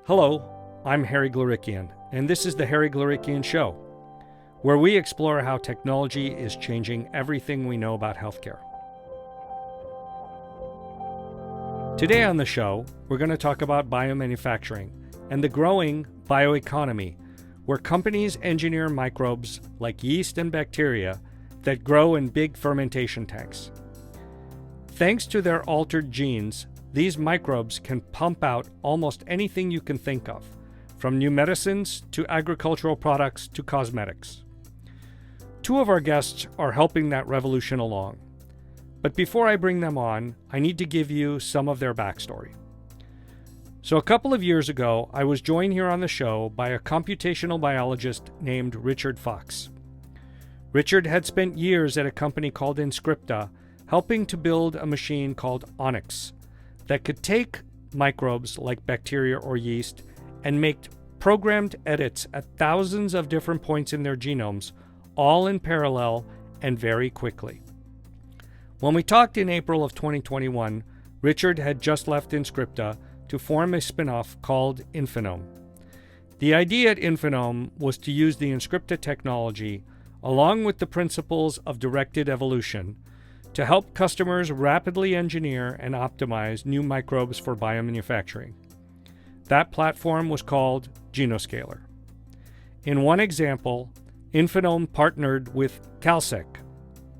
Hello, I'm Harry Glorikian, and this is the Harry Glorikian Show, where we explore how technology is changing everything we know about healthcare. Today on the show, we're going to talk about biomanufacturing and the growing bioeconomy, where companies engineer microbes like yeast and bacteria that grow in big fermentation tanks. Thanks to their altered genes, these microbes can pump out almost anything you can think of, from new medicines to agricultural products to cosmetics. Two of our guests are helping that revolution along. But before I bring them on, I need to give you some of their backstory. So a couple of years ago, I was joined here on the show by a computational biologist named Richard Fox. Richard had spent years at a company called Inscripta, helping to build a machine called Onyx that could take microbes like bacteria or yeast and make programmed edits at thousands of different points in their genomes, all in parallel and very quickly. When we talked in April of 2021, Richard had just left Inscripta to form a spinoff called Infinome. The idea at Infinome was to use the Inscripta technology, along with the principles of directed evolution, to help customers rapidly engineer and optimize new microbes for biomanufacturing. That platform was called Genoscaler. In one example, Infinome partnered with Calsec,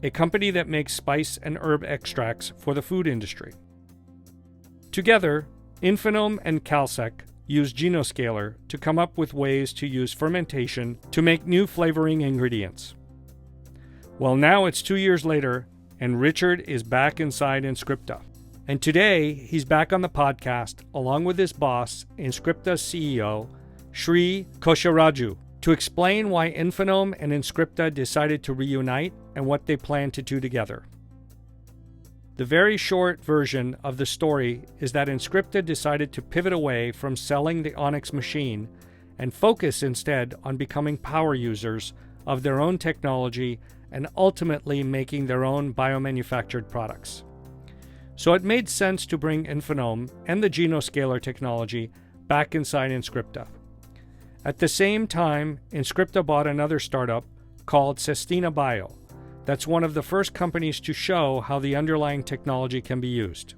a company that makes spice and herb extracts for the food industry. Together, Infinome and Calsec used Genoscaler to come up with ways to use fermentation to make new flavoring ingredients. Well, now it's 2 years later, and Richard is back inside Inscripta. And today, he's back on the podcast along with his boss, Inscripta's CEO, Sri Kosaraju, to explain why Infinome and Inscripta decided to reunite and what they plan to do together. The very short version of the story is that Inscripta decided to pivot away from selling the Onyx machine and focus instead on becoming power users of their own technology and ultimately making their own biomanufactured products. So it made sense to bring Infinome and the Genoscaler technology back inside Inscripta. At the same time, Inscripta bought another startup called Sestina Bio. That's one of the first companies to show how the underlying technology can be used.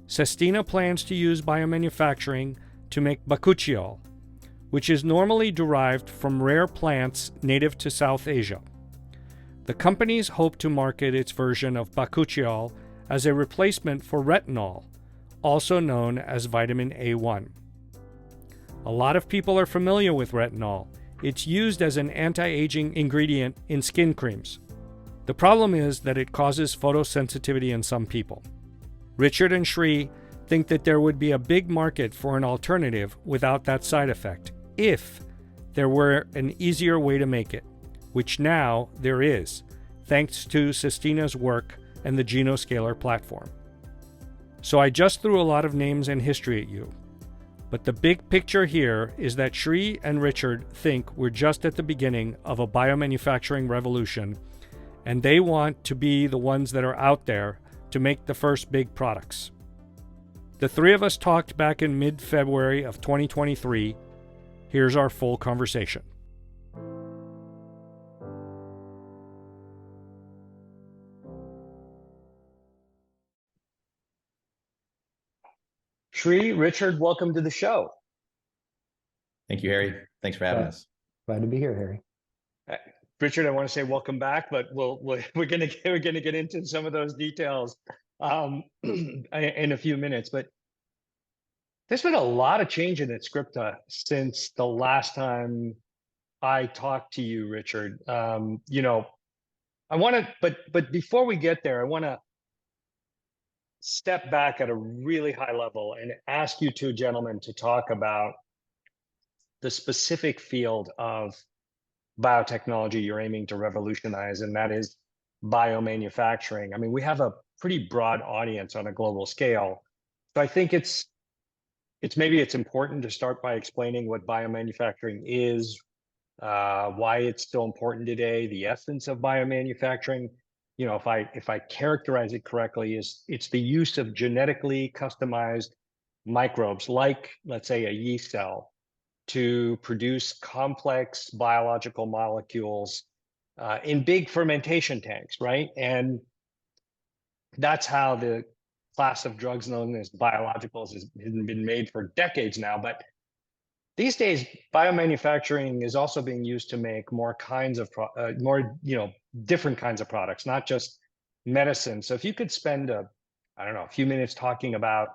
Sestina plans to use biomanufacturing to make bakuchiol, which is normally derived from rare plants native to South Asia. The companies hope to market its version of bakuchiol as a replacement for retinol, also known as vitamin A1. A lot of people are familiar with retinol. It's used as an anti-aging ingredient in skin creams. The problem is that it causes photosensitivity in some people. Richard and Sri think that there would be a big market for an alternative without that side effect, if there were an easier way to make it, which now there is, thanks to Sestina's work and the Genoscaler platform. So I just threw a lot of names and history at you. But the big picture here is that Sri and Richard think we're just at the beginning of a biomanufacturing revolution, and they want to be the ones that are out there to make the first big products. The three of us talked back in mid-February of 2023. Here's our full conversation. Sri, Richard, welcome to the show. Thank you, Harry. Thanks for having us. Glad to be here, Harry. Richard, I want to say welcome back, but we're gonna get into some of those details in a few minutes. But there's been a lot of change in Inscripta since the last time I talked to you, Richard. I want to, but before we get there, I want to step back at a really high level and ask you two gentlemen to talk about the specific field of biotechnology you're aiming to revolutionize, and that is biomanufacturing. I mean, we have a pretty broad audience on a global scale. So I think it's important to start by explaining what biomanufacturing is, why it's still important today, the essence of biomanufacturing. If I characterize it correctly, it's the use of genetically customized microbes, like, let's say, a yeast cell, to produce complex biological molecules in big fermentation tanks, right? And that's how the class of drugs known as biologicals has been made for decades now. But these days, biomanufacturing is also being used to make more kinds of different kinds of products, not just medicine. So if you could spend a few minutes talking about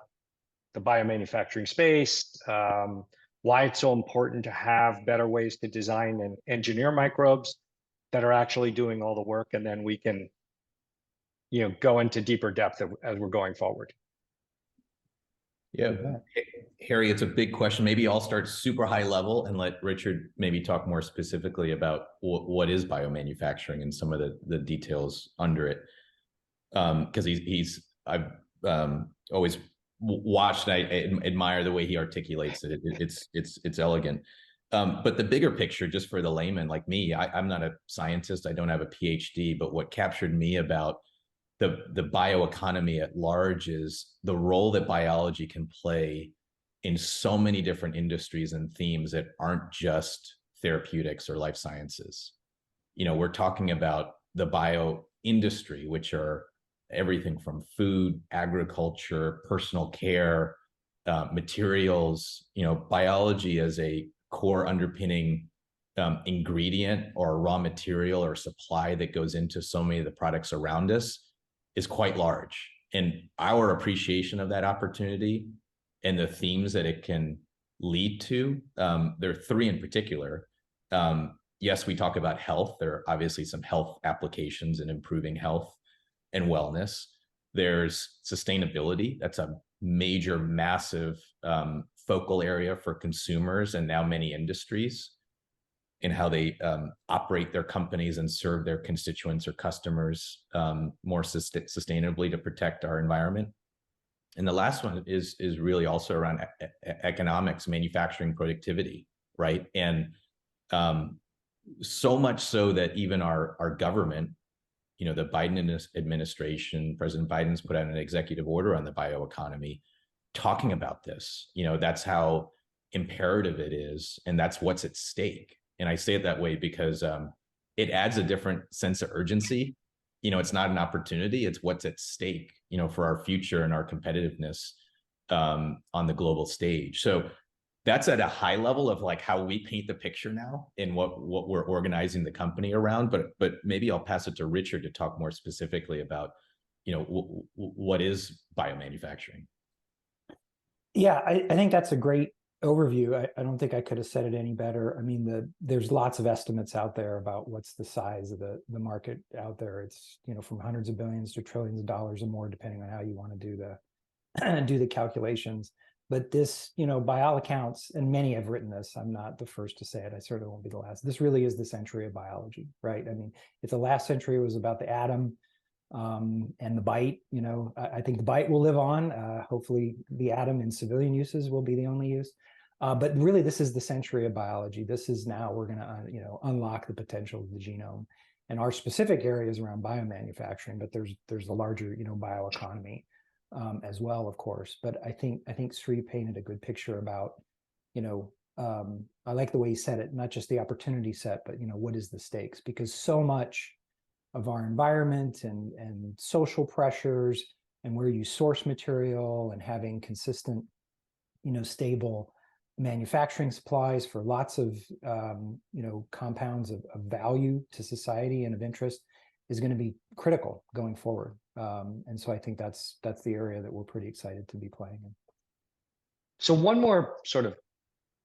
the biomanufacturing space, why it's so important to have better ways to design and engineer microbes that are actually doing all the work, and then we can go into deeper depth as we're going forward. Yeah, Harry, it's a big question. Maybe I'll start super high level and let Richard maybe talk more specifically about what is biomanufacturing and some of the details under it. Because I've always watched and I admire the way he articulates it. It's elegant. But the bigger picture, just for the layman like me, I'm not a scientist. I don't have a PhD, but what captured me about the bioeconomy at large is the role that biology can play in so many different industries and themes that aren't just therapeutics or life sciences. We're talking about the bio industry, which are everything from food, agriculture, personal care, materials. Biology as a core underpinning ingredient or raw material or supply that goes into so many of the products around us is quite large. And our appreciation of that opportunity and the themes that it can lead to, there are three in particular. Yes, we talk about health. There are obviously some health applications in improving health and wellness. There's sustainability. That's a major, massive focal area for consumers and now many industries in how they operate their companies and serve their constituents or customers more sustainably to protect our environment. And the last one is really also around economics, manufacturing productivity, right? And so much so that even our government, the Biden administration, President Biden's put out an executive order on the bioeconomy talking about this. That's how imperative it is, and that's what's at stake. And I say it that way because it adds a different sense of urgency. It's not an opportunity, it's what's at stake, for our future and our competitiveness on the global stage. So that's at a high level of like how we paint the picture now and what we're organizing the company around. But maybe I'll pass it to Richard to talk more specifically about, what is biomanufacturing. Yeah, I think that's a great overview. I don't think I could have said it any better. I mean, there's lots of estimates out there about what's the size of the market out there. It's, from hundreds of billions to trillions of dollars or more, depending on how you want to do the calculations. But this, by all accounts, and many have written this, I'm not the first to say it, I certainly won't be the last. This really is the century of biology, right? I mean, if the last century was about the atom and the bite, I think the bite will live on. Hopefully the atom in civilian uses will be the only use. But really, this is the century of biology. This is now we're going to, unlock the potential of the genome. And our specific areas around biomanufacturing, but there's the larger, bioeconomy as well, of course. But I think Sri painted a good picture about, I like the way he said it, not just the opportunity set, but what is the stakes? Because so much of our environment and social pressures and where you source material and having consistent, stable manufacturing supplies for lots of compounds of value to society and of interest is going to be critical going forward. And so I think that's the area that we're pretty excited to be playing in. So one more sort of,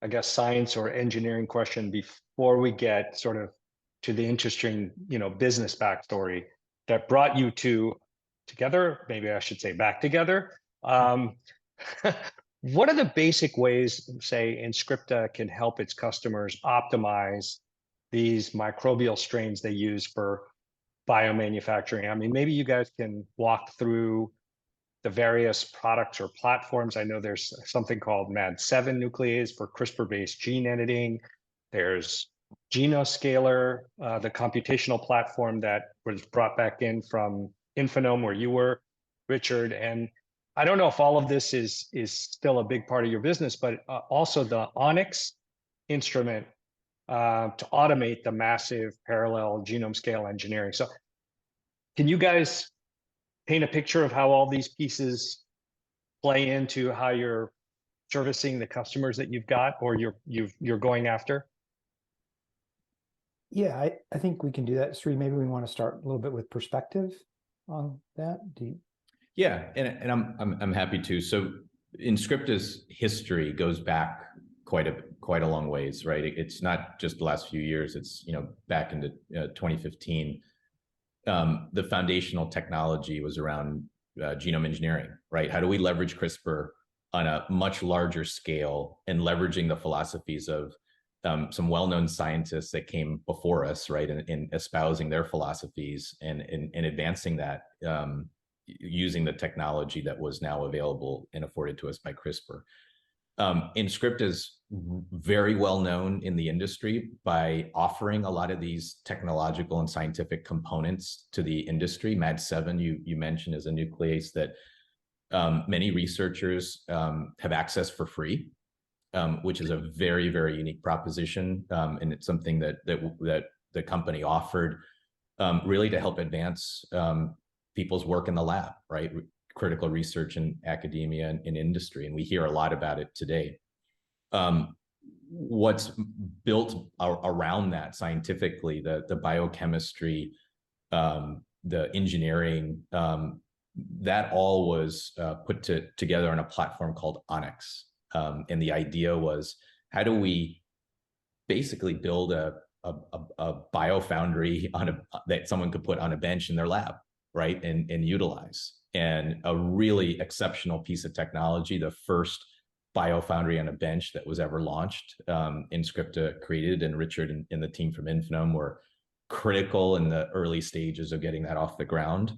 I guess, science or engineering question before we get sort of to the interesting, business backstory that brought you two together. Maybe I should say back together. What are the basic ways, say, Inscripta can help its customers optimize these microbial strains they use for biomanufacturing? I mean, maybe you guys can walk through the various products or platforms. I know there's something called MAD7 nuclease for CRISPR-based gene editing. There's Genoscaler, the computational platform that was brought back in from Infinome, where you were, Richard. And I don't know if all of this is still a big part of your business, but also the Onyx instrument to automate the massive parallel genome scale engineering. So can you guys paint a picture of how all these pieces play into how you're servicing the customers that you've got or you're going after? Yeah, I think we can do that. Sri, maybe we want to start a little bit with perspective on that. Yeah, and I'm happy to. So Inscripta's history goes back quite a long ways, right? It's not just the last few years. It's back into 2015. The foundational technology was around genome engineering, right? How do we leverage CRISPR on a much larger scale and leveraging the philosophies of some well-known scientists that came before us, right, in espousing their philosophies and advancing that using the technology that was now available and afforded to us by CRISPR. Inscripta is very well known in the industry by offering a lot of these technological and scientific components to the industry. MAD7, you mentioned, is a nuclease that many researchers have access for free, which is a very, very unique proposition. And it's something that the company offered really to help advance people's work in the lab, right? Critical research in academia and in industry. And we hear a lot about it today. What's built around that scientifically, the biochemistry, the engineering, that all was put together on a platform called Onyx. And the idea was, how do we basically build a bio-foundry that someone could put on a bench in their lab, right, and utilize? And a really exceptional piece of technology, the first bio-foundry on a bench that was ever launched, Inscripta created, and Richard and the team from Infinome were critical in the early stages of getting that off the ground.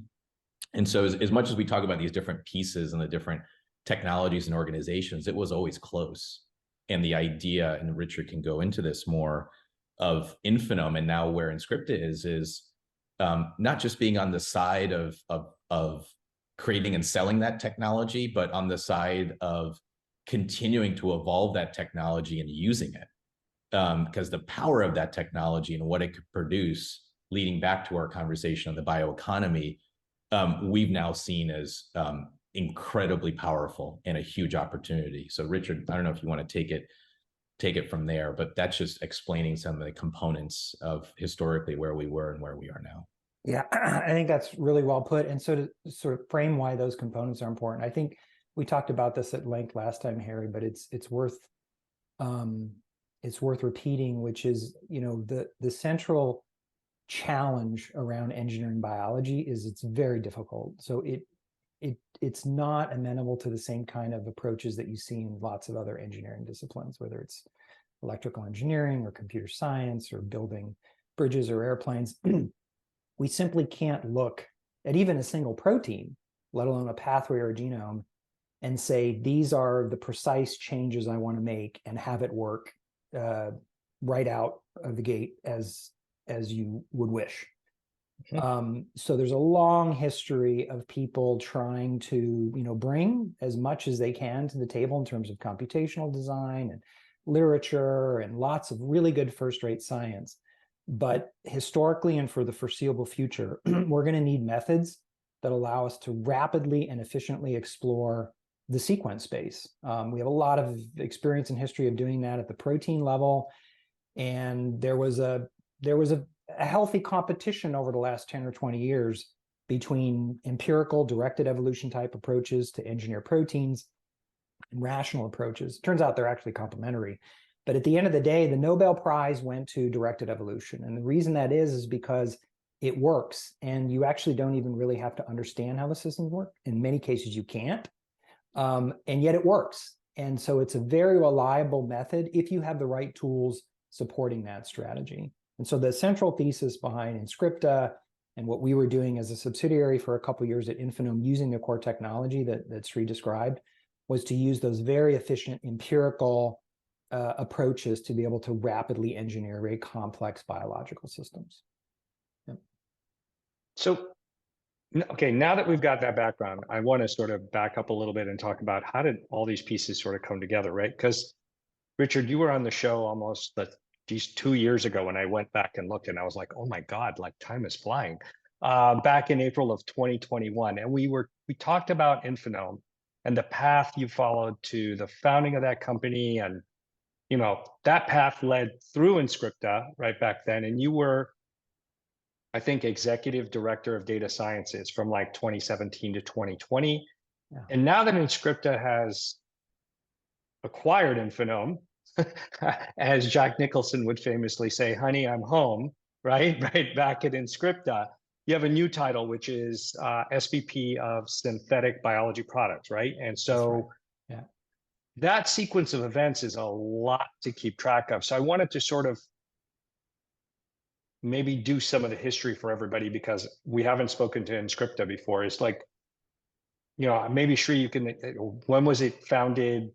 And so as much as we talk about these different pieces and the different technologies and organizations, it was always close. And the idea, and Richard can go into this more, of Infinome and now where Inscripta is not just being on the side of creating and selling that technology, but on the side of continuing to evolve that technology and using it. Because the power of that technology and what it could produce, leading back to our conversation on the bioeconomy, we've now seen as incredibly powerful and a huge opportunity. So Richard, I don't know if you want to take it from there, but that's just explaining some of the components of historically where we were and where we are now. Yeah, I think that's really well put. And so to sort of frame why those components are important, I think we talked about this at length last time, Harry, but it's worth repeating, which is, the central challenge around engineering biology is it's very difficult. So it's not amenable to the same kind of approaches that you see in lots of other engineering disciplines, whether it's electrical engineering or computer science or building bridges or airplanes. We simply can't look at even a single protein, let alone a pathway or a genome, and say, these are the precise changes I want to make and have it work right out of the gate as you would wish. Okay. So there's a long history of people trying to, bring as much as they can to the table in terms of computational design and literature and lots of really good first-rate science. But historically and for the foreseeable future, we're going to need methods that allow us to rapidly and efficiently explore the sequence space. We have a lot of experience and history of doing that at the protein level. And there was a healthy competition over the last 10 or 20 years between empirical directed evolution type approaches to engineer proteins and rational approaches. Turns out they're actually complementary. But at the end of the day, the Nobel Prize went to directed evolution. And the reason that is because it works. And you actually don't even really have to understand how the systems work. In many cases, you can't. And yet it works. And so it's a very reliable method if you have the right tools supporting that strategy. And so the central thesis behind Inscripta and what we were doing as a subsidiary for a couple of years at Infinome using the core technology that Sri described was to use those very efficient empirical approaches to be able to rapidly engineer very complex biological systems. Yep. So Okay, now that we've got that background, I want to sort of back up a little bit and talk about how did all these pieces sort of come together, right? Because Richard, you were on the show almost these 2 years ago when I went back and looked, and I was like, oh my God, like time is flying. Back in April of 2021, and we talked about Infinome and the path you followed to the founding of that company, and that path led through Inscripta right back then, and you were, I think, executive director of data sciences from like 2017 to 2020. Yeah. And now that Inscripta has acquired Infinome, as Jack Nicholson would famously say, honey, I'm home, right? Right back at Inscripta. You have a new title, which is SVP of Synthetic Biology Products, right? And so Right. Yeah. that sequence of events is a lot to keep track of. So I wanted to sort of maybe do some of the history for everybody, because we haven't spoken to Inscripta before. It's like, maybe Sri, you can, when was it founded?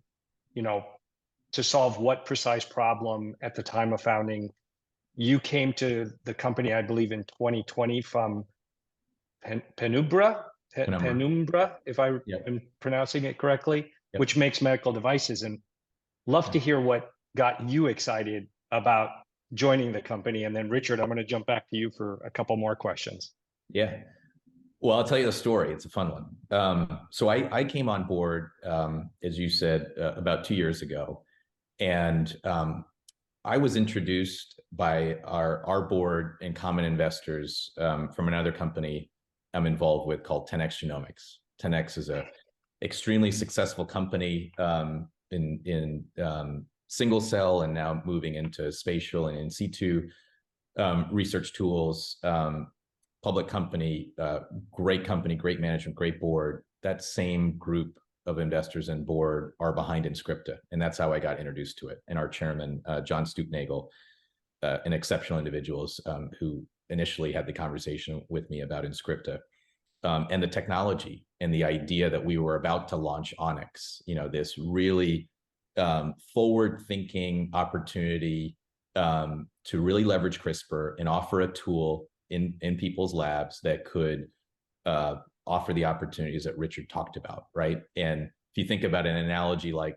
To solve what precise problem at the time of founding? You came to the company, I believe, in 2020 from Penumbra, if I am pronouncing it correctly, which makes medical devices. And love to hear what got you excited about joining the company. And then Richard, I'm going to jump back to you for a couple more questions. Yeah. Well, I'll tell you the story. It's a fun one. So I came on board, as you said, about 2 years ago. And I was introduced by our board and common investors from another company I'm involved with called 10X Genomics. 10X is a extremely successful company in single cell, and now moving into spatial and in situ research tools. Public company, great management, great board. That same group of investors and board are behind Inscripta, and that's how I got introduced to it. And our chairman, John Stoopnagel, an exceptional individuals who initially had the conversation with me about Inscripta and the technology and the idea that we were about to launch Onyx. This really forward-thinking opportunity to really leverage CRISPR and offer a tool in people's labs that could offer the opportunities that Richard talked about, right? And if you think about an analogy like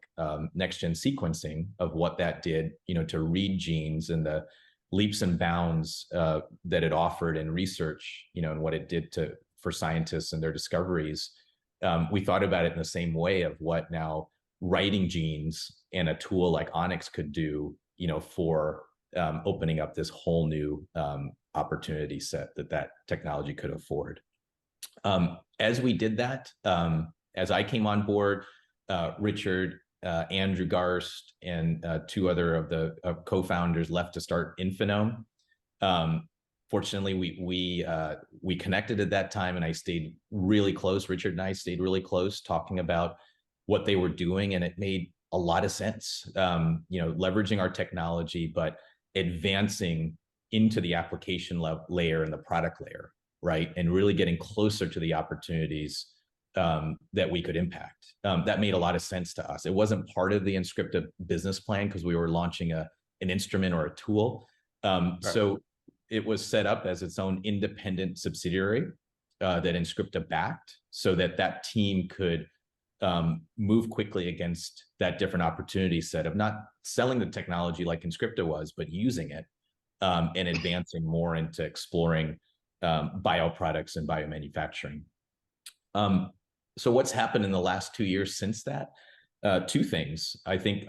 next-gen sequencing of what that did, to read genes and the leaps and bounds that it offered in research, and what it did for scientists and their discoveries, we thought about it in the same way of what now writing genes and a tool like Onyx could do, for opening up this whole new opportunity set that technology could afford. As we did that, as I came on board, Richard, Andrew Garst, and two other of the co-founders left to start Infinome. Fortunately, we connected at that time, and I stayed really close. Richard and I stayed really close, talking about what they were doing, and it made a lot of sense. Leveraging our technology, but advancing into the application layer and the product layer, right? And really getting closer to the opportunities that we could impact. That made a lot of sense to us. It wasn't part of the Inscripta business plan because we were launching an instrument or a tool. So it was set up as its own independent subsidiary that Inscripta backed, so that team could move quickly against that different opportunity set of not selling the technology like Inscripta was, but using it and advancing more into exploring bioproducts and biomanufacturing. So what's happened in the last 2 years since that? Two things. I think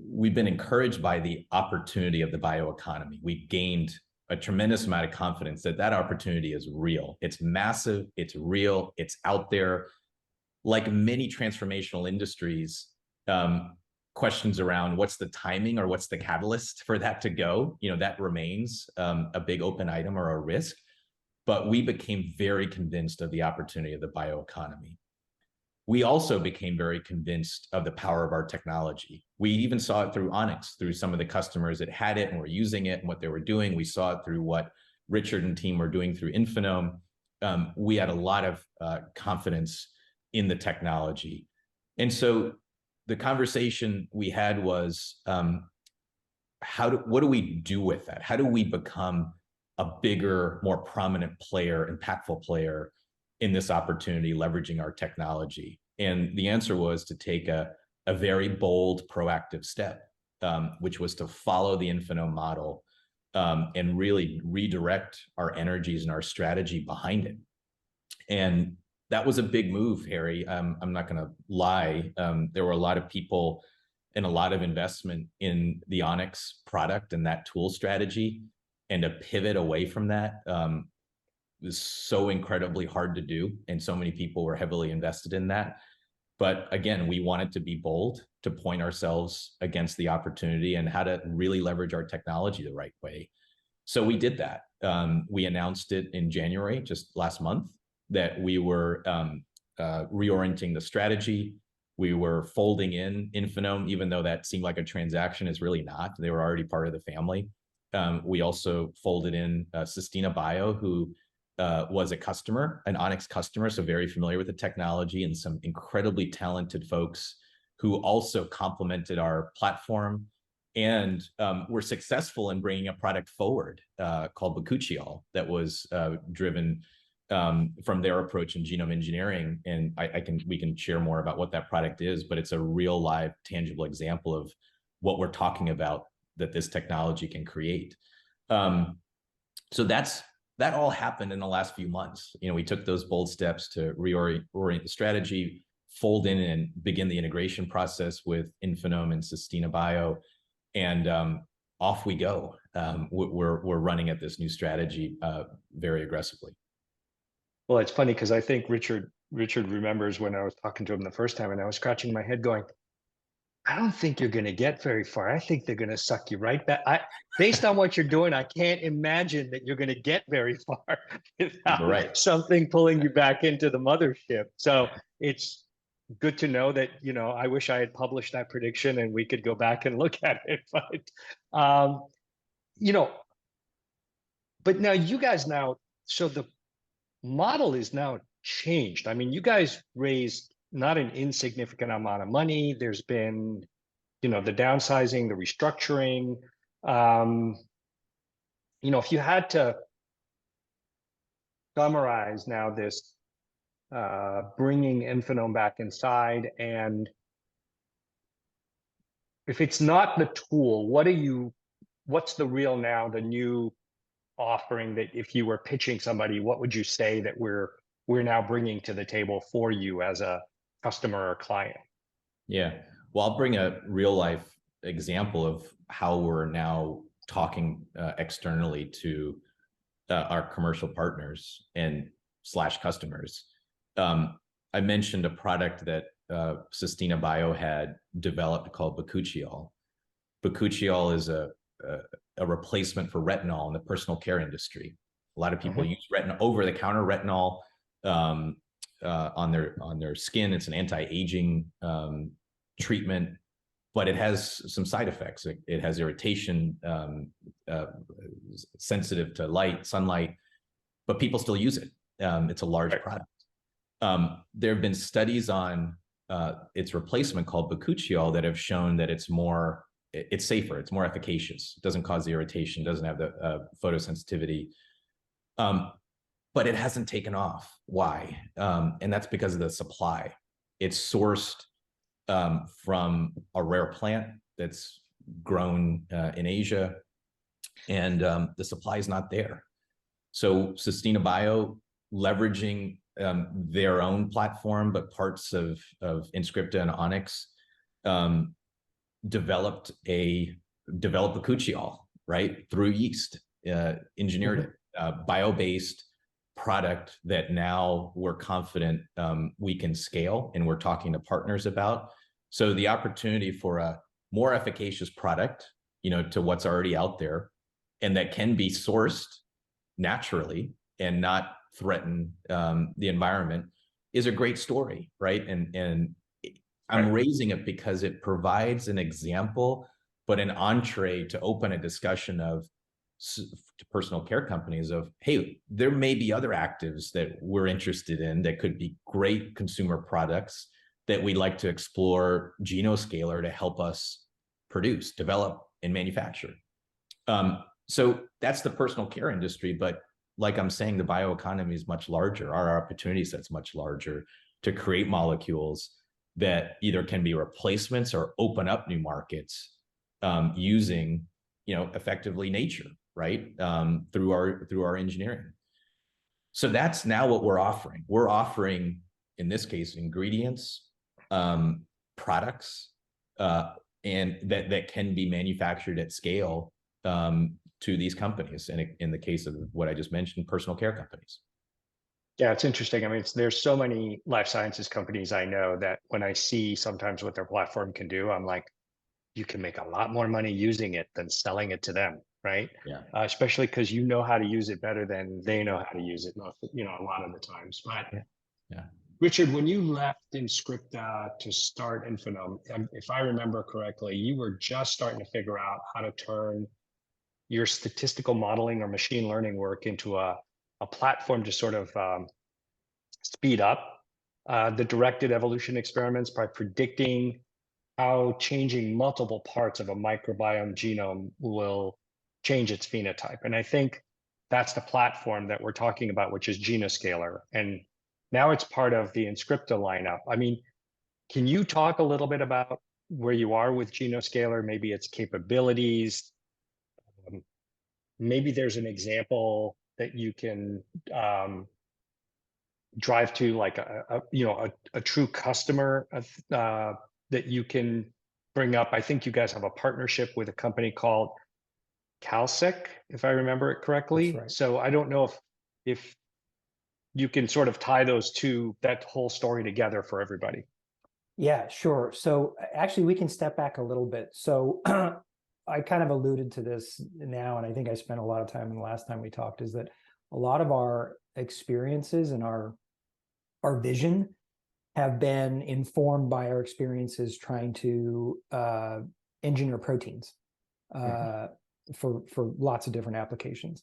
we've been encouraged by the opportunity of the bioeconomy. We gained a tremendous amount of confidence that opportunity is real. It's massive, it's real, it's out there. Like many transformational industries, questions around what's the timing or what's the catalyst for that to go, that remains a big open item or a risk. But we became very convinced of the opportunity of the bioeconomy. We also became very convinced of the power of our technology. We even saw it through Onyx, through some of the customers that had it and were using it and what they were doing. We saw it through what Richard and team were doing through Infinome. We had a lot of confidence in the technology. And so the conversation we had was, what do we do with that? How do we become a bigger, more prominent player, impactful player in this opportunity, leveraging our technology? And the answer was to take a very bold, proactive step, which was to follow the Infinome model and really redirect our energies and our strategy behind it. And that was a big move, Harry. I'm not going to lie. There were a lot of people and a lot of investment in the Onyx product and that tool strategy. And to pivot away from that was so incredibly hard to do. And so many people were heavily invested in that. But again, we wanted to be bold, to point ourselves against the opportunity and how to really leverage our technology the right way. So we did that. We announced it in January, just last month, that we were reorienting the strategy. We were folding in Infinome, even though that seemed like a transaction, is really not. They were already part of the family. We also folded in Sustina Bio, who was a customer, an Onyx customer, so very familiar with the technology, and some incredibly talented folks who also complemented our platform and were successful in bringing a product forward called bakuchiol that was driven from their approach in genome engineering. And we can share more about what that product is, but it's a real live tangible example of what we're talking about that this technology can create. So that all happened in the last few months. We took those bold steps to reorient the strategy, fold in and begin the integration process with Infinome and Sustina Bio, and off we go. We're running at this new strategy very aggressively. Well, it's funny because I think Richard remembers when I was talking to him the first time, and I was scratching my head going, I don't think you're going to get very far. I think they're going to suck you right back. Based on what you're doing, I can't imagine that you're going to get very far without something pulling you back into the mothership. So it's good to know that, I wish I had published that prediction and we could go back and look at it. But, but now you guys so the model is now changed. I mean, you guys raised not an insignificant amount of money. There's been, the downsizing, the restructuring. If you had to summarize now this bringing Infinome back inside, and if it's not the tool, what's the new offering that if you were pitching somebody, what would you say that we're now bringing to the table for you as a customer or client? Yeah, well, I'll bring a real life example of how we're now talking externally to our commercial partners and / customers. I mentioned a product that Sustina Bio had developed called bakuchiol. Bakuchiol is a replacement for retinol in the personal care industry. A lot of people use retinol, over-the-counter retinol on their skin. It's an anti-aging treatment, but it has some side effects. It has irritation, sensitive to sunlight, but people still use it. It's a large product. There have been studies on its replacement called bakuchiol that have shown that it's safer, it's more efficacious, it doesn't cause the irritation, doesn't have the photosensitivity, but it hasn't taken off. Why? And that's because of the supply. It's sourced from a rare plant that's grown in Asia, and the supply is not there. So Sustina Bio, leveraging their own platform, but parts of Inscripta and Onyx, developed bakuchiol, right, through yeast, engineered it, bio-based product that now we're confident we can scale, and we're talking to partners about. So the opportunity for a more efficacious product, to what's already out there, and that can be sourced naturally and not threaten the environment, is a great story, right? And I'm raising it because it provides an example, but an entree to open a discussion to personal care companies of, hey, there may be other actives that we're interested in that could be great consumer products that we'd like to explore Genoscaler to help us produce, develop, and manufacture. So that's the personal care industry. But like I'm saying, the bioeconomy is much larger. Our opportunity set's much larger to create molecules that either can be replacements or open up new markets using, effectively nature, right? Through our engineering. So that's now what we're offering. We're offering, in this case, ingredients, products, and that can be manufactured at scale to these companies. And in the case of what I just mentioned, personal care companies. Yeah, it's interesting. I mean, there's so many life sciences companies I know that when I see sometimes what their platform can do, I'm like, you can make a lot more money using it than selling it to them, right? Yeah. Especially because you know how to use it better than they know how to use it, a lot of the times. But yeah. Richard, when you left Inscripta to start Infinome, if I remember correctly, you were just starting to figure out how to turn your statistical modeling or machine learning work into a platform to sort of speed up the directed evolution experiments by predicting how changing multiple parts of a microbiome genome will change its phenotype. And I think that's the platform that we're talking about, which is Genoscaler. And now it's part of the Inscripta lineup. I mean, can you talk a little bit about where you are with Genoscaler, maybe its capabilities? Maybe there's an example that you can drive to, like a true customer that you can bring up. I think you guys have a partnership with a company called Calsec, if I remember it correctly. That's right. So I don't know if you can sort of tie that whole story together for everybody. Yeah, sure. So actually, we can step back a little bit. So I kind of alluded to this now, and I think I spent a lot of time in the last time we talked, is that a lot of our experiences and our vision have been informed by our experiences trying to engineer proteins for lots of different applications.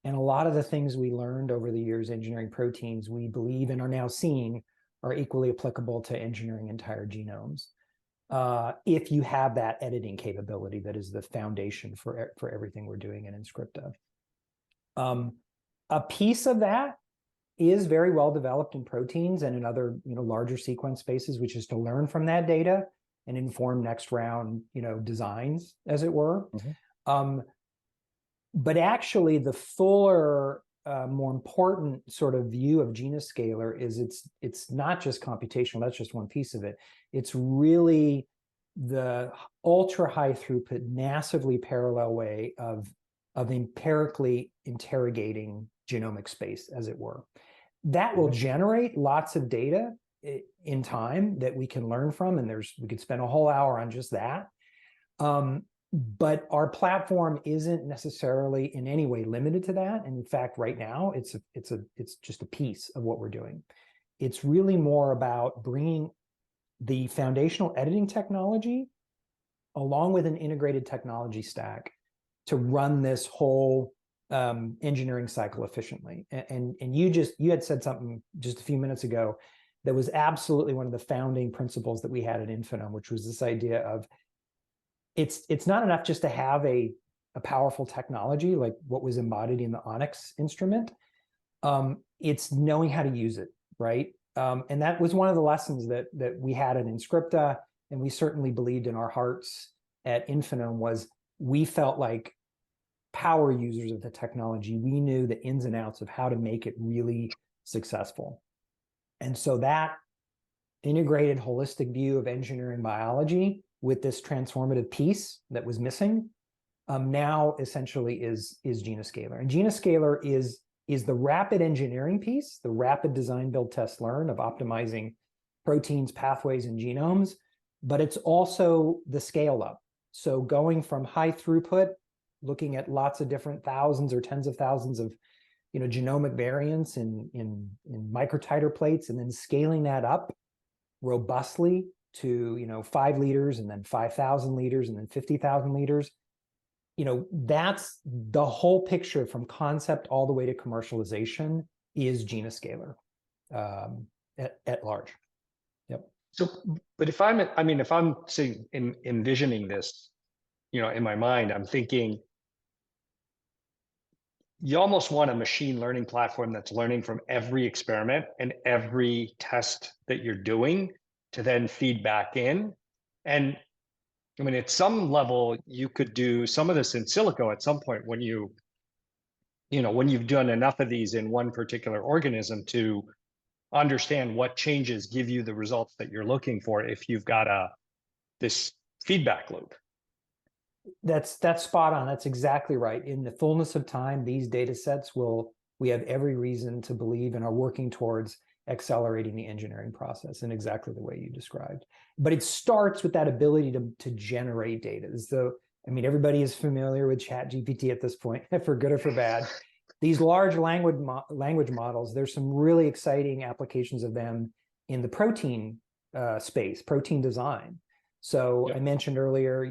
And a lot of the things we learned over the years engineering proteins, we believe and are now seeing, are equally applicable to engineering entire genomes. If you have that editing capability that is the foundation for everything we're doing in Inscripta. A piece of that is very well developed in proteins and in other larger sequence spaces, which is to learn from that data and inform next round designs, as it were. But actually, the fuller, more important sort of view of Genoscaler is it's not just computational. That's just one piece of it. It's really the ultra high throughput, massively parallel way of empirically interrogating genomic space, as it were. That will generate lots of data in time that we can learn from, and we could spend a whole hour on just that. But our platform isn't necessarily in any way limited to that. And in fact, right now, it's just a piece of what we're doing. It's really more about bringing the foundational editing technology along with an integrated technology stack to run this whole engineering cycle efficiently. And you had said something just a few minutes ago that was absolutely one of the founding principles that we had at Infinome, which was this idea of it's not enough just to have a powerful technology like what was embodied in the Onyx instrument. It's knowing how to use it, right? And that was one of the lessons that we had at Inscripta, and we certainly believed in our hearts at Infinome, was we felt like power users of the technology. We knew the ins and outs of how to make it really successful. And so that integrated holistic view of engineering biology with this transformative piece that was missing now essentially is Genoscaler. And Genoscaler is the rapid engineering piece, the rapid design, build, test, learn of optimizing proteins, pathways, and genomes, but it's also the scale up. So going from high throughput, looking at lots of different thousands or tens of thousands of genomic variants in microtiter plates, and then scaling that up robustly to 5 liters, and then 5,000 liters, and then 50,000 liters. That's the whole picture from concept all the way to commercialization is Genoscaler at large. Yep. So, but if I'm saying envisioning this, in my mind, I'm thinking you almost want a machine learning platform that's learning from every experiment and every test that you're doing to then feed back in. And I mean, at some level, you could do some of this in silico at some point when when you've done enough of these in one particular organism to understand what changes give you the results that you're looking for if you've got this feedback loop. That's spot on. That's exactly right. In the fullness of time, these data sets we have every reason to believe and are working towards accelerating the engineering process in exactly the way you described. But it starts with that ability to generate data. So, I mean, everybody is familiar with ChatGPT at this point, for good or for bad. These large language models, there's some really exciting applications of them in the protein space, protein design. So I mentioned earlier,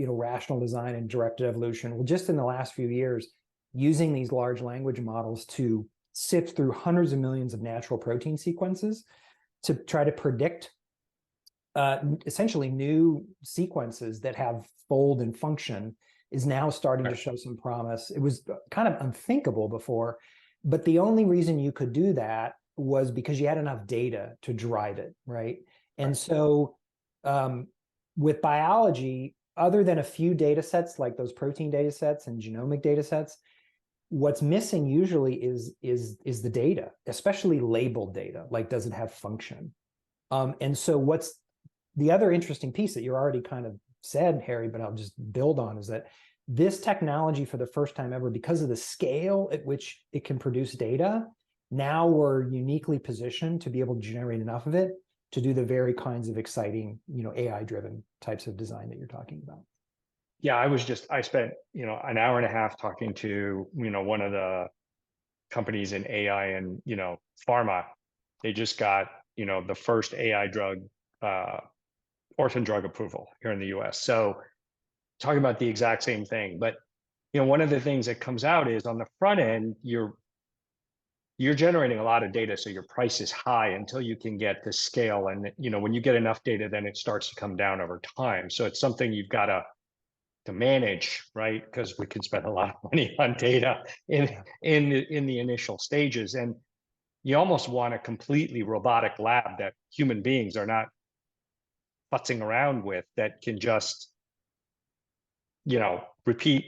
rational design and directed evolution. Well, just in the last few years, using these large language models to sift through hundreds of millions of natural protein sequences to try to predict essentially new sequences that have fold and function is now starting to show some promise. It was kind of unthinkable before, but the only reason you could do that was because you had enough data to drive it, right? And so with biology, other than a few data sets like those protein data sets and genomic data sets, what's missing usually is the data, especially labeled data, like does it have function? And so what's the other interesting piece that you already kind of said, Harry, but I'll just build on, is that this technology for the first time ever, because of the scale at which it can produce data, now we're uniquely positioned to be able to generate enough of it to do the very kinds of exciting, AI-driven types of design that you're talking about. Yeah, I spent, an hour and a half talking to, one of the companies in AI and, pharma. They just got, the first AI drug, orphan drug approval here in the US. So talking about the exact same thing, but, one of the things that comes out is on the front end, you're generating a lot of data, so your price is high until you can get the scale. And, when you get enough data, then it starts to come down over time. So it's something you've got to manage, right? Because we can spend a lot of money on data in the initial stages. And you almost want a completely robotic lab that human beings are not futzing around with, that can just, repeat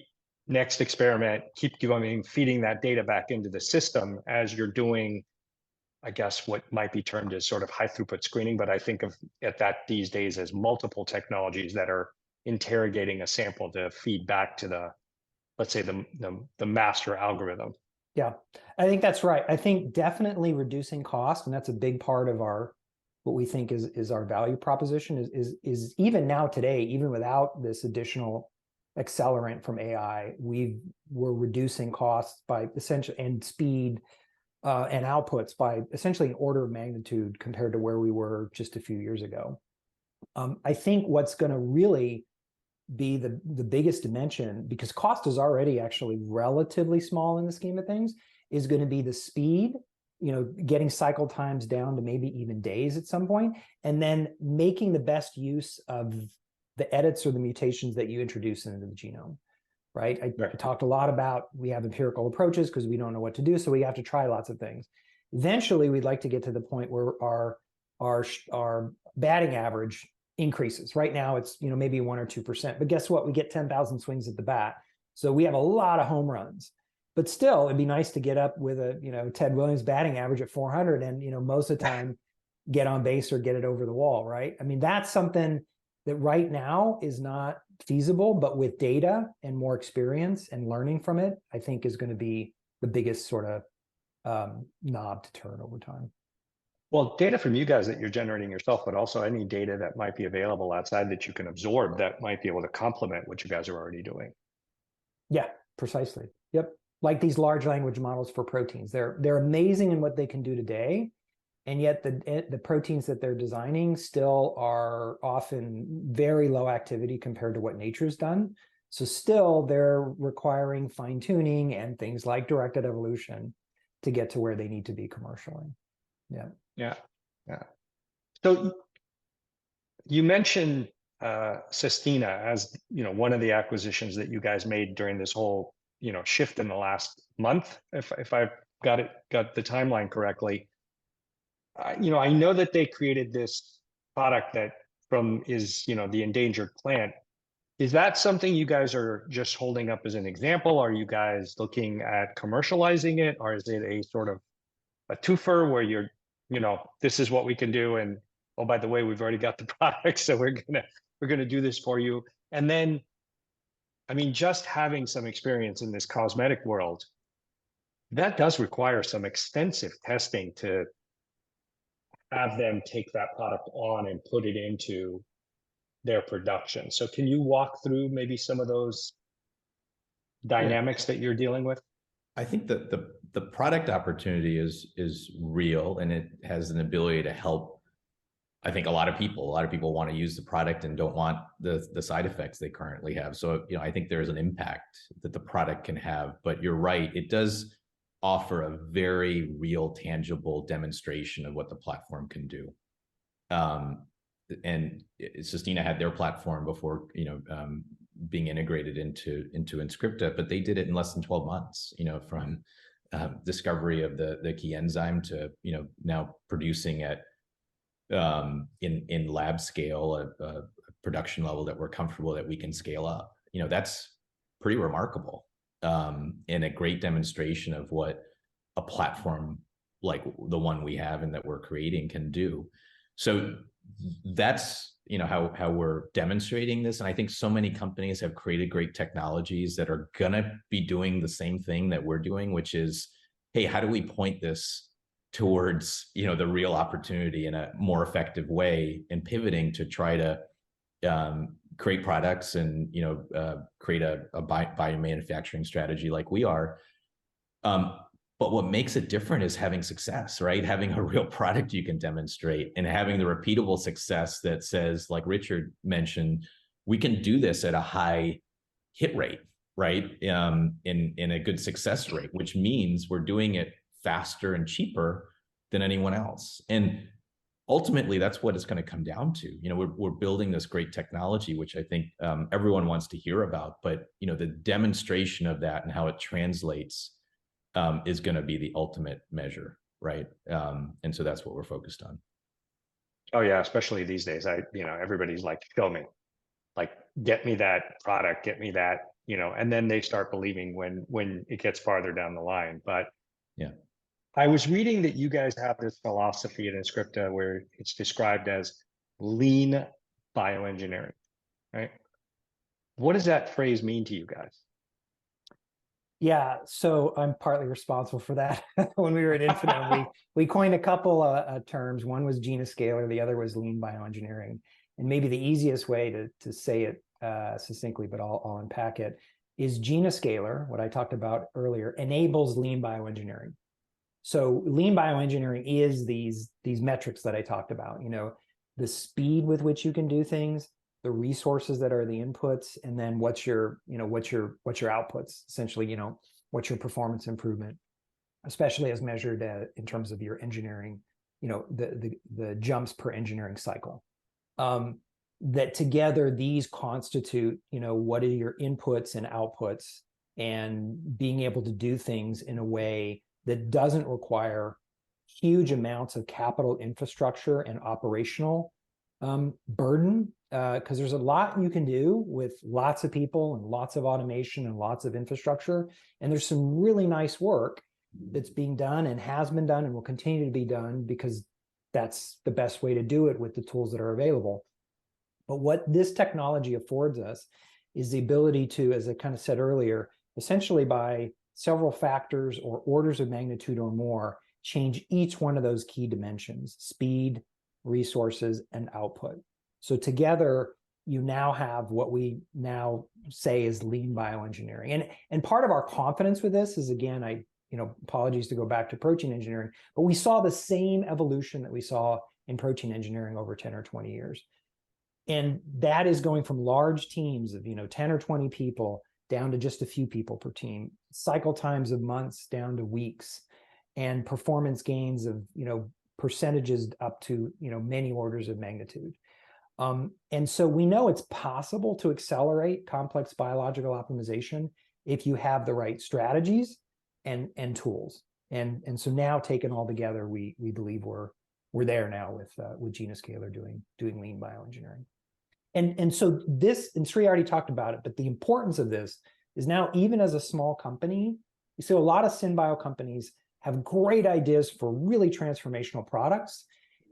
next experiment, keep going, feeding that data back into the system as you're doing, I guess, what might be termed as sort of high throughput screening. But I think of that these days as multiple technologies that are interrogating a sample to feed back to let's say the master algorithm. Yeah, I think that's right. I think definitely reducing cost, and that's a big part of what we think is our value proposition, is even now today, even without this additional accelerant from AI, we're reducing costs by essentially, and speed and outputs by essentially an order of magnitude compared to where we were just a few years ago. I think what's going to really be the biggest dimension, because cost is already actually relatively small in the scheme of things, is going to be the speed, getting cycle times down to maybe even days at some point, and then making the best use of the edits or the mutations that you introduce into the genome, right? I talked a lot about, we have empirical approaches because we don't know what to do, so we have to try lots of things. Eventually, we'd like to get to the point where our batting average increases. Right now, it's maybe 1 or 2%, but guess what? We get 10,000 swings at the bat, so we have a lot of home runs. But still, it'd be nice to get up with a Ted Williams batting average at 400, and most of the time get on base or get it over the wall, right? I mean, that's something that right now is not feasible, but with data and more experience and learning from it, I think is going to be the biggest sort of knob to turn over time. Well, data from you guys that you're generating yourself, but also any data that might be available outside that you can absorb that might be able to complement what you guys are already doing. Yeah, precisely. Yep. Like these large language models for proteins. They're amazing in what they can do today. And yet the proteins that they're designing still are often very low activity compared to what nature's done. So still they're requiring fine tuning and things like directed evolution to get to where they need to be commercially. Yeah. So you mentioned Sestina as one of the acquisitions that you guys made during this whole shift in the last month, if I've got the timeline correctly. I know that they created this product that is the endangered plant. Is that something you guys are just holding up as an example? Are you guys looking at commercializing it, or is it a sort of a twofer where this is what we can do, and oh, by the way, we've already got the product, so we're gonna do this for you? And then, I mean, just having some experience in this cosmetic world, that does require some extensive testing to have them take that product on and put it into their production. So can you walk through maybe some of those dynamics that you're dealing with? I think that the product opportunity is real, and it has an ability to help. I think a lot of people want to use the product and don't want the side effects they currently have. So, I think there's an impact that the product can have, but you're right. It does offer a very real, tangible demonstration of what the platform can do. And Sistina had their platform before, being integrated into Inscripta, but they did it in less than 12 months, from discovery of the key enzyme to, now producing at in lab scale, a production level that we're comfortable that we can scale up. That's pretty remarkable, and a great demonstration of what a platform like the one we have and that we're creating can do. So that's how we're demonstrating this. And I think so many companies have created great technologies that are gonna be doing the same thing that we're doing, which is, hey, how do we point this towards the real opportunity in a more effective way, and pivoting to try to create products and create a biomanufacturing strategy like we are. But what makes it different is having success, right? Having a real product you can demonstrate, and having the repeatable success that says, like Richard mentioned, we can do this at a high hit rate, right? In a good success rate, which means we're doing it faster and cheaper than anyone else. And ultimately, that's what it's going to come down to. We're building this great technology, which I think everyone wants to hear about, but the demonstration of that and how it translates is going to be the ultimate measure, right? And so that's what we're focused on. Oh yeah, especially these days. Everybody's like, show me, like, get me that product, get me that, and then they start believing when it gets farther down the line. But yeah, I was reading that you guys have this philosophy at Inscripta where it's described as lean bioengineering, right? What does that phrase mean to you guys? Yeah, so I'm partly responsible for that. When we were at Infinome, we coined a couple terms. One was genuscaler, the other was lean bioengineering. And maybe the easiest way to say it succinctly, but I'll unpack it, is genuscaler, what I talked about earlier, enables lean bioengineering. So lean bioengineering is these metrics that I talked about, the speed with which you can do things, the resources that are the inputs, and then what's your outputs, essentially, what's your performance improvement, especially as measured in terms of your engineering, the jumps per engineering cycle. That together, these constitute, what are your inputs and outputs, and being able to do things in a way that doesn't require huge amounts of capital infrastructure and operational burden, because there's a lot you can do with lots of people and lots of automation and lots of infrastructure. And there's some really nice work that's being done and has been done and will continue to be done, because that's the best way to do it with the tools that are available. But what this technology affords us is the ability to, as I kind of said earlier, essentially by several factors or orders of magnitude or more, change each one of those key dimensions: speed, resources, and output. So together, you now have what we now say is lean bioengineering. And part of our confidence with this is, again, apologies to go back to protein engineering, but we saw the same evolution that we saw in protein engineering over 10 or 20 years. And that is going from large teams of 10 or 20 people down to just a few people per team, cycle times of months down to weeks, and performance gains of percentages up to many orders of magnitude. And so we know it's possible to accelerate complex biological optimization if you have the right strategies, and tools. And so now taken all together, we believe we're there now with Genoscaler doing lean bioengineering. And so this, and Sri already talked about it, but the importance of this is now, even as a small company, you see a lot of synbio companies have great ideas for really transformational products,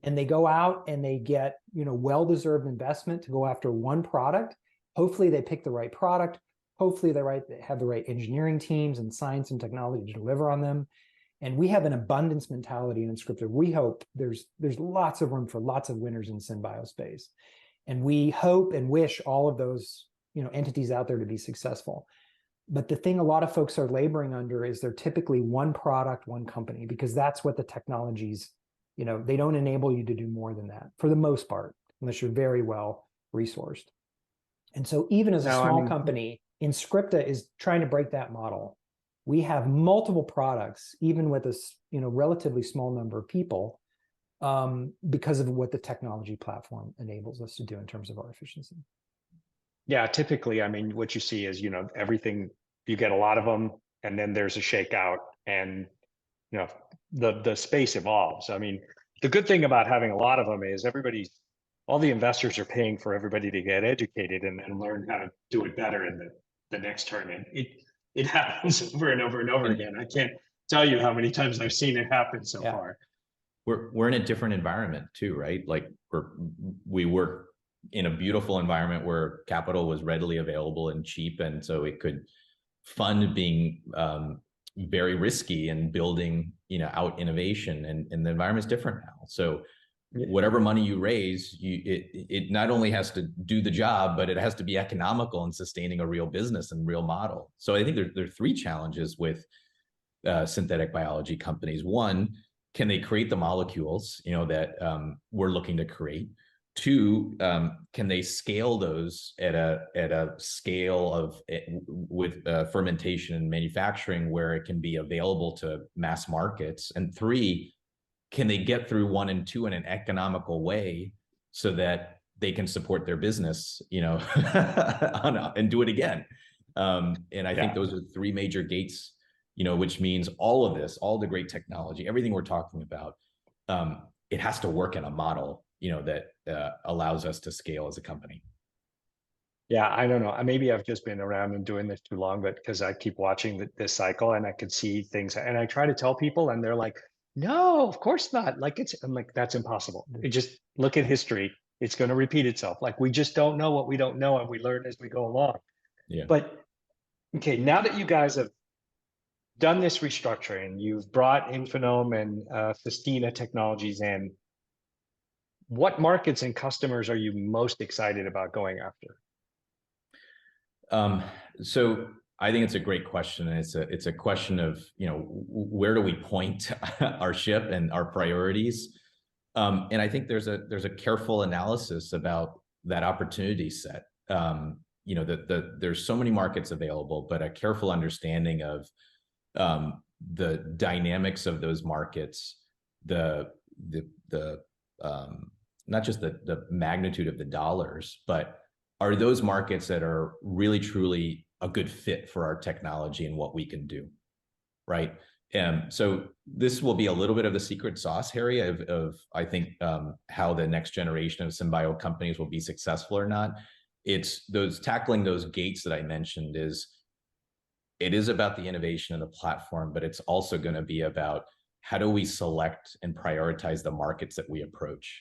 and they go out and they get, well-deserved investment to go after one product. Hopefully they pick the right product. Hopefully they have the right engineering teams and science and technology to deliver on them. And we have an abundance mentality in Inscripta. We hope there's lots of room for lots of winners in synbio space. And we hope and wish all of those, entities out there to be successful. But the thing a lot of folks are laboring under is they're typically one product, one company, because that's what the technologies, they don't enable you to do more than that for the most part, unless you're very well resourced. And so even as a small company, Inscripta is trying to break that model. We have multiple products, even with a relatively small number of people, because of what the technology platform enables us to do in terms of our efficiency. Yeah, typically, what you see is, everything, you get a lot of them, and then there's a shakeout, and the space evolves. The good thing about having a lot of them is all the investors are paying for everybody to get educated and learn how to do it better in the next turn. And it happens over and over and over again. I can't tell you how many times I've seen it happen so far. We're in a different environment too, right? Like we work in a beautiful environment where capital was readily available and cheap, and so it could fund being very risky and building out innovation, and the environment's different now. So whatever money you raise, it not only has to do the job, but it has to be economical and sustaining a real business and real model. So I think there are three challenges with synthetic biology companies. One, can they create the molecules that we're looking to create? Two, can they scale those at a scale of with fermentation and manufacturing where it can be available to mass markets? And three, can they get through 1 and 2 in an economical way so that they can support their business, and do it again? And I think those are three major gates, which means all of this, all the great technology, everything we're talking about, it has to work in a model, that allows us to scale as a company. Yeah, I don't know. Maybe I've just been around and doing this too long, but because I keep watching this cycle and I can see things, and I try to tell people, and they're like, "No, of course not." I'm like, that's impossible. Just look at history; it's going to repeat itself. Like, we just don't know what we don't know, and we learn as we go along. Yeah. But okay, now that you guys have done this restructuring, you've brought Infinome and Festina technologies in. What markets and customers are you most excited about going after? So I think it's a great question, and it's a question of where do we point our ship and our priorities, and I think there's a careful analysis about that opportunity set. There's so many markets available, but a careful understanding of the dynamics of those markets, the not just the magnitude of the dollars, but are those markets that are really truly a good fit for our technology and what we can do, right? So this will be a little bit of the secret sauce, Harry, of I think how the next generation of symbio companies will be successful or not. It's tackling those gates that I mentioned. It is about the innovation of the platform, but it's also going to be about how do we select and prioritize the markets that we approach.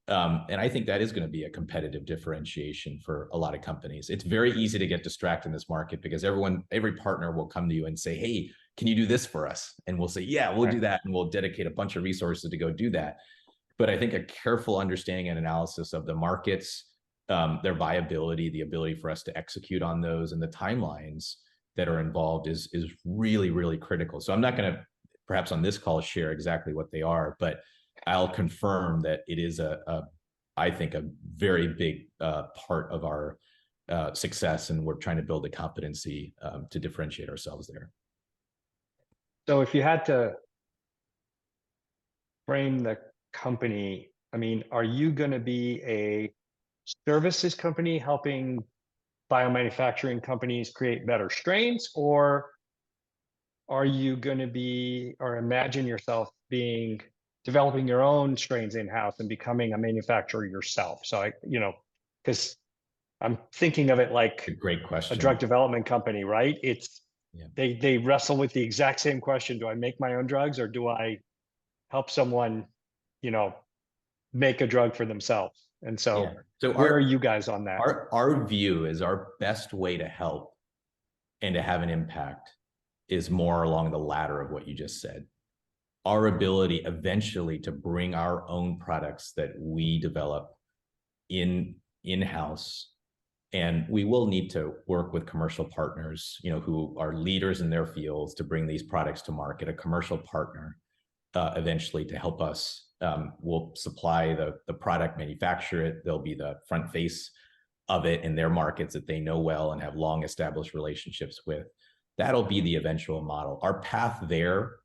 And I think that is going to be a competitive differentiation for a lot of companies. It's very easy to get distracted in this market because every partner will come to you and say, "Hey, can you do this for us?" And we'll say, "Yeah, we'll do that." And we'll dedicate a bunch of resources to go do that. But I think a careful understanding and analysis of the markets, their viability, the ability for us to execute on those, and the timelines that are involved is really, really critical. So I'm not going to, perhaps on this call, share exactly what they are, but I'll confirm that it is I think a very big part of our success, and we're trying to build a competency to differentiate ourselves there. So if you had to frame the company, are you going to be a services company helping biomanufacturing companies create better strains, or are you going to be, or imagine yourself developing your own strains in-house and becoming a manufacturer yourself? So because I'm thinking of it like A great a question. drug development company, right? Yeah. They wrestle with the exact same question. Do I make my own drugs, or do I help someone, make a drug for themselves? And so, Yeah. So where are you guys on that? Our view is our best way to help and to have an impact is more along the latter of what you just said. Our ability eventually to bring our own products that we develop in-house, and we will need to work with commercial partners, who are leaders in their fields to bring these products to market. A commercial partner eventually to help us will supply the product, manufacture it. They'll be the front face of it in their markets that they know well and have long established relationships with. That'll be the eventual model. Our path there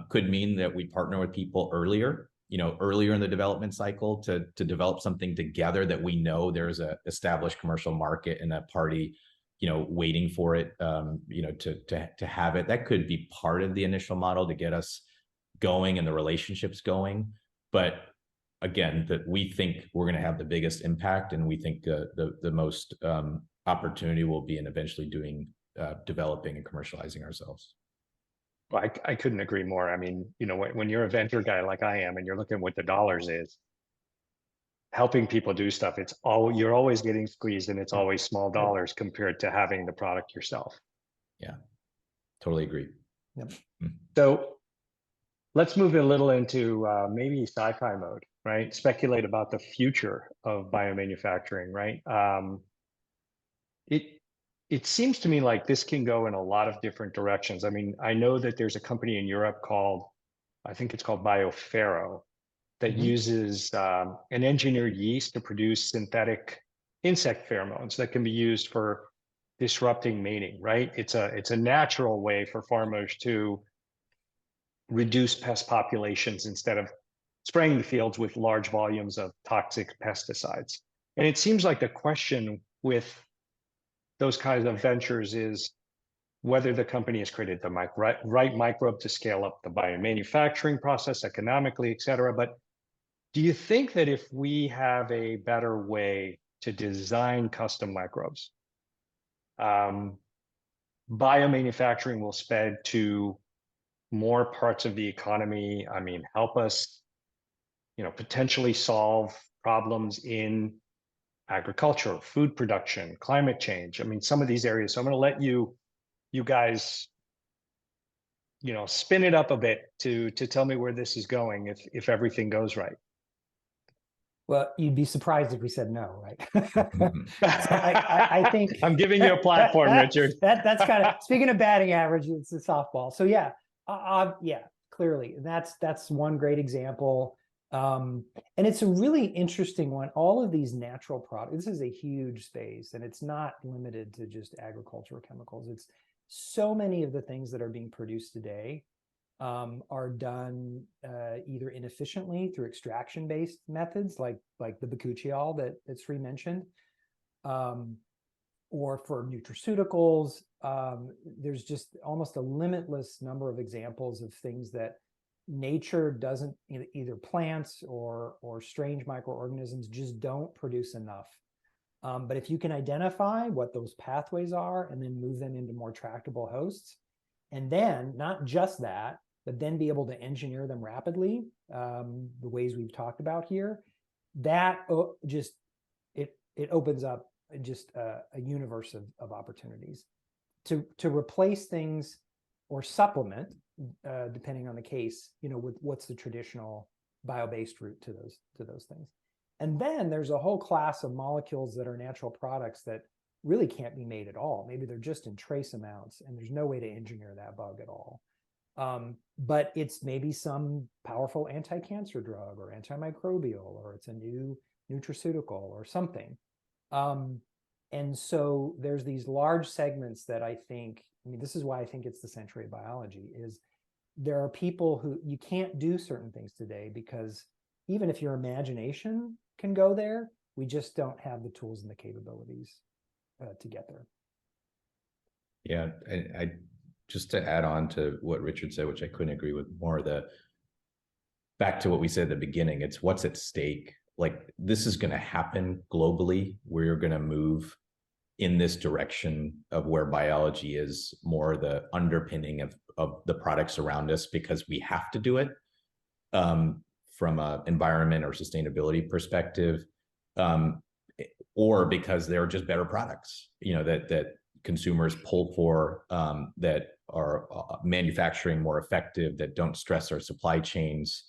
could mean that we partner with people earlier in the development cycle to develop something together that we know there's a established commercial market and a party, waiting for it, to have it. That could be part of the initial model to get us going and the relationships going. But again, that we think we're going to have the biggest impact, and we think the most opportunity will be in eventually developing and commercializing ourselves. Well, I couldn't agree more. I mean, when you're a venture guy like I am, and you're looking at what the dollars is, helping people do stuff, you're always getting squeezed, and it's always small dollars compared to having the product yourself. Yeah, totally agree. Yep. So let's move a little into maybe sci-fi mode, right? Speculate about the future of biomanufacturing, right? It seems to me like this can go in a lot of different directions. I mean, I know that there's a company in Europe I think it's called BioFaro, that uses an engineered yeast to produce synthetic insect pheromones that can be used for disrupting mating, right? It's a natural way for farmers to reduce pest populations instead of spraying the fields with large volumes of toxic pesticides. And it seems like the question with those kinds of ventures is whether the company has created the right microbe to scale up the biomanufacturing process economically, et cetera. But do you think that if we have a better way to design custom microbes, biomanufacturing will spread to more parts of the economy? I mean, help us, potentially solve problems in agriculture, food production, climate change. I mean, some of these areas. So I'm going to let you guys, spin it up a bit to tell me where this is going if everything goes right. Well, you'd be surprised if we said no, right? So I think I'm giving you a platform, Richard. That's kind of, speaking of batting average, it's a softball. So yeah, clearly that's one great example. And it's a really interesting one. All of these natural products, this is a huge space, and it's not limited to just agricultural chemicals. It's so many of the things that are being produced today are done either inefficiently through extraction-based methods, like the bakuchiol that Sri mentioned, or for nutraceuticals. There's just almost a limitless number of examples of things that nature doesn't, either plants or strange microorganisms just don't produce enough. But if you can identify what those pathways are and then move them into more tractable hosts, and then not just that, but then be able to engineer them rapidly, the ways we've talked about here, that just it opens up just a universe of opportunities to replace things or supplement, depending on the case, with what's the traditional bio-based route to those things. And then there's a whole class of molecules that are natural products that really can't be made at all. Maybe they're just in trace amounts, and there's no way to engineer that bug at all. But it's maybe some powerful anti-cancer drug or antimicrobial, or it's a new nutraceutical or something. And so there's these large segments that I think, this is why I think it's the century of biology, is there are people who you can't do certain things today because even if your imagination can go there, we just don't have the tools and the capabilities to get there. Yeah, I just to add on to what Richard said, which I couldn't agree with more, back to what we said at the beginning, it's what's at stake. Like, this is going to happen globally. We're going to move in this direction of where biology is more the underpinning of the products around us, because we have to do it from an environment or sustainability perspective, or because they're just better products, that consumers pull for, that are manufacturing more effective, that don't stress our supply chains.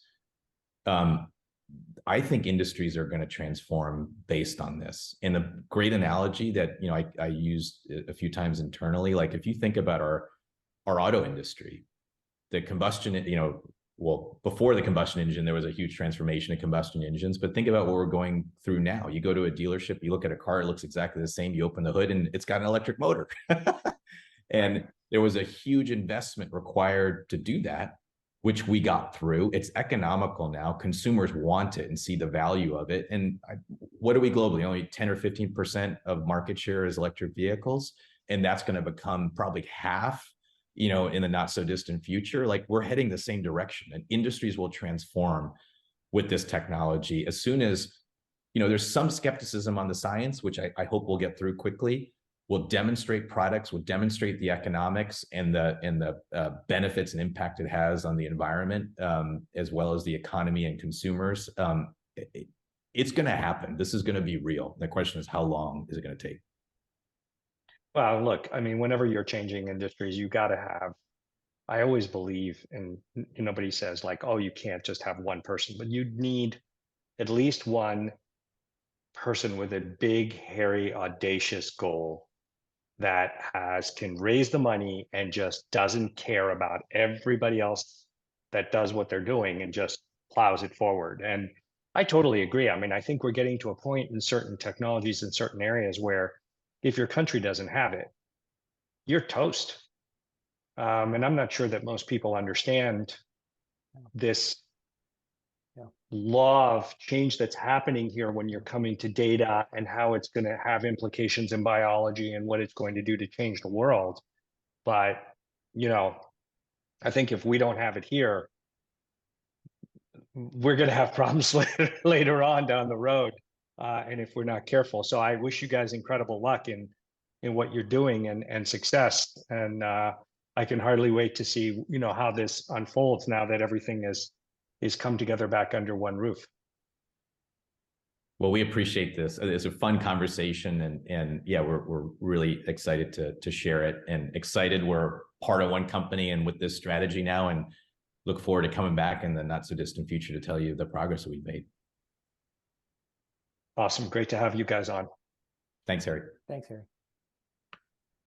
I think industries are going to transform based on this. And a great analogy that I used a few times internally, like if you think about our auto industry, the combustion, well, before the combustion engine, there was a huge transformation of combustion engines. But think about what we're going through now. You go to a dealership, you look at a car, it looks exactly the same. You open the hood and it's got an electric motor. And there was a huge investment required to do that, which we got through. It's economical now. Consumers want it and see the value of it. And what are we globally? Only 10 or 15% of market share is electric vehicles. And that's going to become probably half, in the not so distant future. Like, we're heading the same direction, and industries will transform with this technology. As soon as, there's some skepticism on the science, which I hope we'll get through quickly. We'll demonstrate products, we'll demonstrate the economics and the benefits and impact it has on the environment, as well as the economy and consumers. It's going to happen. This is going to be real. The question is, how long is it going to take? Well, look, I mean, whenever you're changing industries, you got to have, I always believe, and nobody says like, oh, you can't just have one person, but you need at least one person with a big, hairy, audacious goal that can raise the money and just doesn't care about everybody else that does what they're doing and just plows it forward. And I totally agree. I mean, I think we're getting to a point in certain technologies in certain areas where if your country doesn't have it, you're toast. And I'm not sure that most people understand this law of change that's happening here when you're coming to data and how it's going to have implications in biology and what it's going to do to change the world. But, I think if we don't have it here, we're going to have problems later on down the road. And if we're not careful. So I wish you guys incredible luck in what you're doing and success. And I can hardly wait to see, how this unfolds now that everything is come together back under one roof. Well, we appreciate this. It's a fun conversation, and yeah, we're really excited to share it, and excited we're part of one company and with this strategy now, and look forward to coming back in the not so distant future to tell you the progress that we've made. Awesome. Great to have you guys on. Thanks, Harry. Thanks, Harry.